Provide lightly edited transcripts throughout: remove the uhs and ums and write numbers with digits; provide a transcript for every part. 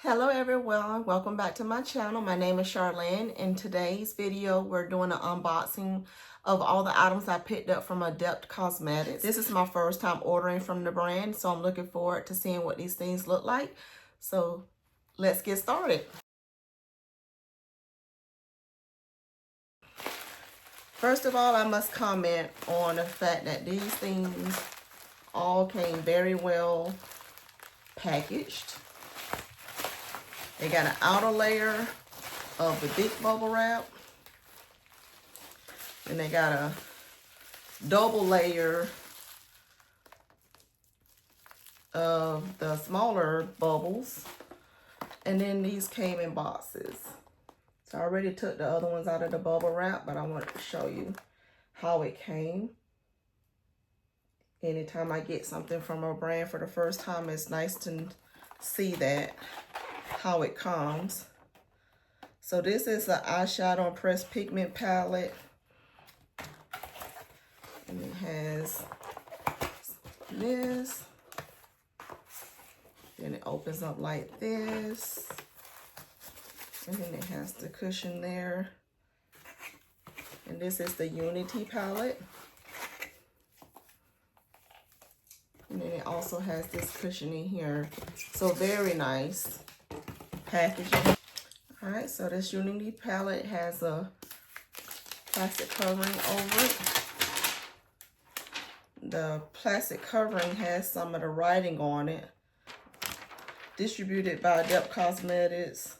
Hello everyone, welcome back to my channel. My name is Charlene. In today's video, we're doing an unboxing of all the items I picked up from Adept Cosmetics. This is my first time ordering from the brand, so I'm looking forward to seeing what these things look like. So let's get started. First of all, I must comment on the fact that these things all came very well packaged. They got an outer layer of the big bubble wrap. And they got a double layer of the smaller bubbles. And then these came in boxes. So I already took the other ones out of the bubble wrap, but I wanted to show you how it came. Anytime I get something from a brand for the first time, it's nice to see that, how it comes. So this is the eyeshadow and pressed pigment palette. And it has this. Then it opens up like this. And then it has the cushion there. And this is the Unity palette. And then it also has this cushion in here. So very nice packaging. Alright, so this Unity palette has a plastic covering over it. The plastic covering has some of the writing on it. Distributed by Adept Cosmetics.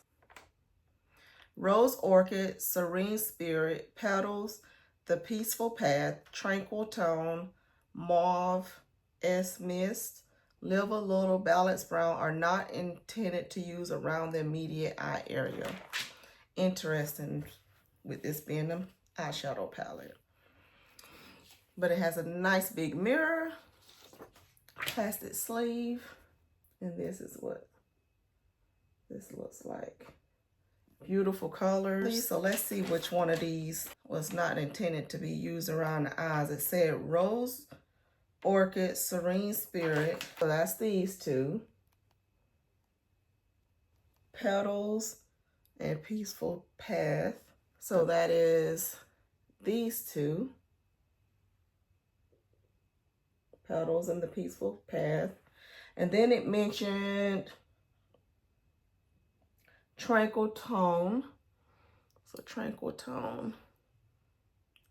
Rose Orchid, Serene Spirit, Petals, The Peaceful Path, Tranquil Tone, Mauve, S Mist, Live a Little, Balanced Brown are not intended to use around the immediate eye area. Interesting with this being an eyeshadow palette. But it has a nice big mirror, plastic sleeve, and this is what this looks like. Beautiful colors. So let's see which one of these was not intended to be used around the eyes. It said Rose Orchid, Serene Spirit. So that's these two. Petals and Peaceful Path. So that is these two. Petals and the Peaceful Path. And then it mentioned Tranquil Tone. So Tranquil Tone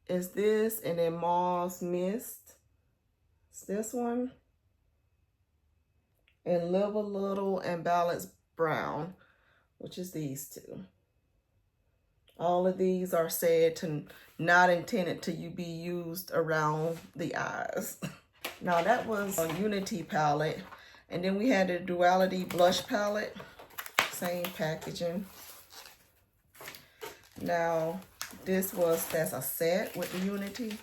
is this, and then Mauve Mist. It's this one. And Live a Little and Balanced Brown, which is these two. All of these are said to not intended to be used around the eyes. Now that was a Unity palette. And then we had the Duality blush palette. Same packaging. Now that's a set with the Unity.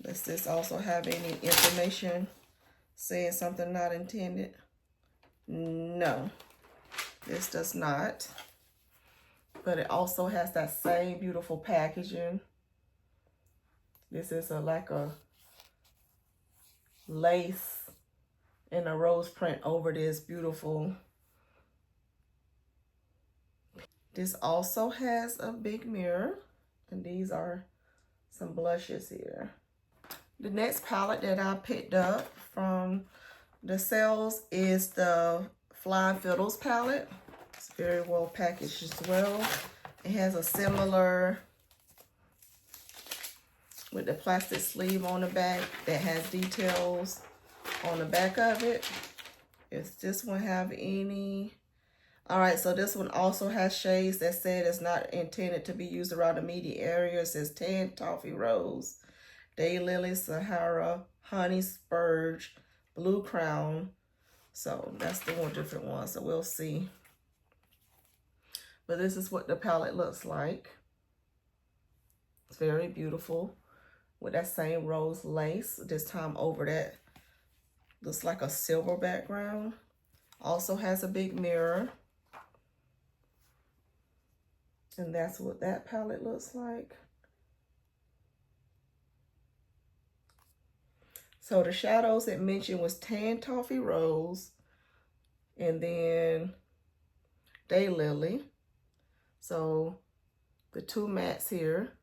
Does this also have any information saying something not intended? No, this does not. But it also has that same beautiful packaging. This is like a lace and a rose print over this beautiful. This also has a big mirror, and these are some blushes here. The next palette that I picked up from the sales is the Flying Fiddles palette. It's very well packaged as well. It has a similar with the plastic sleeve on the back that has details on the back of it. Does this one have any? All right, so this one also has shades that said it's not intended to be used around the immediate area. It says Tan Toffee Rose, Daylily, Sahara, Honey Spurge, Blue Crown. So that's the one different one, so we'll see. But this is what the palette looks like. It's very beautiful with that same rose lace, this time over that. Looks like a silver background. Also has a big mirror. And that's what that palette looks like. So the shadows it mentioned was Tan Toffee Rose. and then Daylily. So the two mattes here,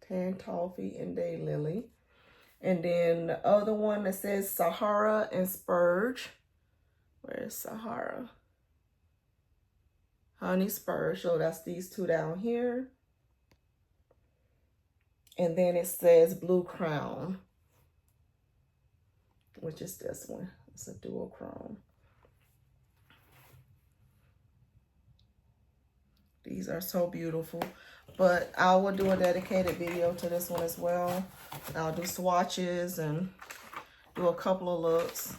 Tan Toffee and Daylily. And then the other one that says Sahara and Spurge. Where's Sahara? Honey Spurge. So that's these two down here. And then it says Blue Crown, which is this one. It's a dual chrome. These are so beautiful. But I will do a dedicated video to this one as well. I'll do swatches and do a couple of looks.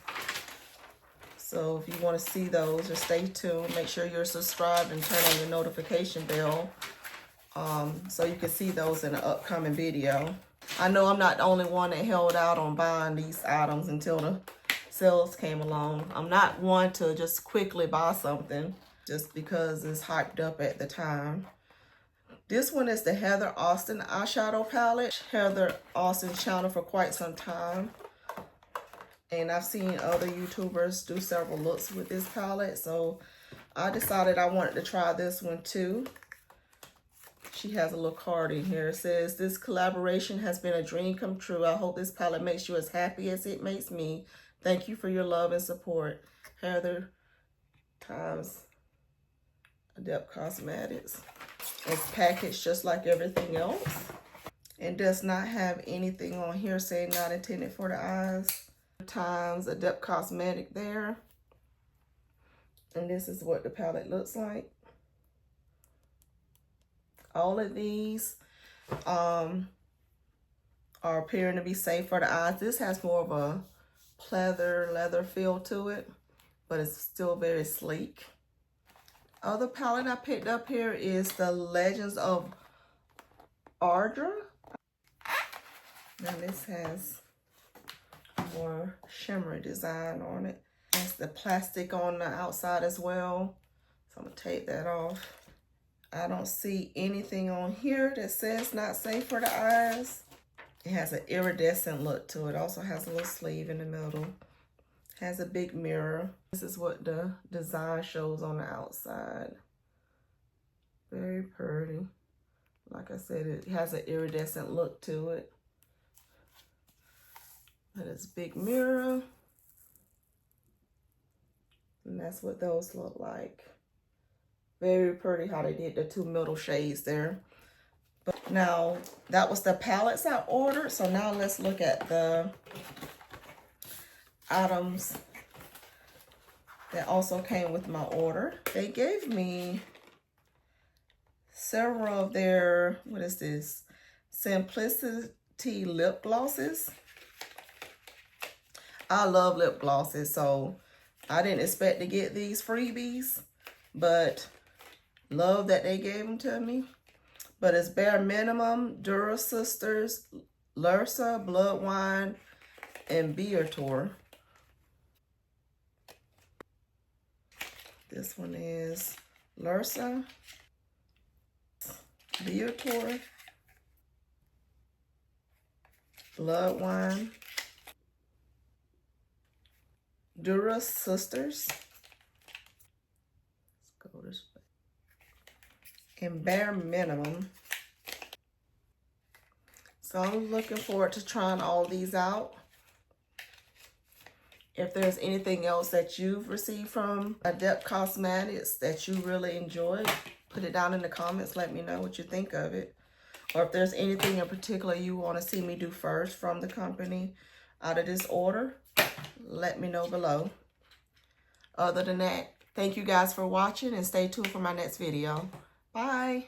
So if you want to see those, just stay tuned. Make sure you're subscribed and turn on your notification bell so you can see those in an upcoming video. I know I'm not the only one that held out on buying these items until the sales came along. I'm not one to just quickly buy something just because it's hyped up at the time. This one is the Heather Austin eyeshadow palette. Heather Austin's channel for quite some time. And I've seen other YouTubers do several looks with this palette. So I decided I wanted to try this one too. She has a little card in here. It says, this collaboration has been a dream come true. I hope this palette makes you as happy as it makes me. Thank you for your love and support. Heather times Adept Cosmetics. It's packaged just like everything else. It does not have anything on here saying not intended for the eyes. Times Adept Cosmetic there. And this is what the palette looks like. All of these are appearing to be safe for the eyes. This has more of a pleather, leather feel to it, but it's still very sleek. Other palette I picked up here is the Legends of Ardra. Now this has more shimmery design on it. There's the plastic on the outside as well. So I'm gonna take that off. I don't see anything on here that says not safe for the eyes. It has an iridescent look to it. Also has a little sleeve in the middle. Has a big mirror. This is what the design shows on the outside. Very pretty. Like I said, it has an iridescent look to it. But it's big mirror. And that's what those look like. Very pretty how they did the two middle shades there. But now, that was the palettes I ordered. So now let's look at the items that also came with my order. They gave me several of their, what is this? Simplicity lip glosses. I love lip glosses, so I didn't expect to get these freebies, but love that they gave them to me. But it's Bare Minimum, Dura Sisters, Lursa, Blood Wine, and Beator. This one is Lursa, Beator, Blood Wine, Dura Sisters. Let's go this way. And Bare Minimum. So I'm looking forward to trying all these out. If there's anything else that you've received from Adept Cosmetics that you really enjoyed, put it down in the comments. Let me know what you think of it. Or if there's anything in particular you want to see me do first from the company out of this order, let me know below. Other than that, thank you guys for watching and stay tuned for my next video. Bye.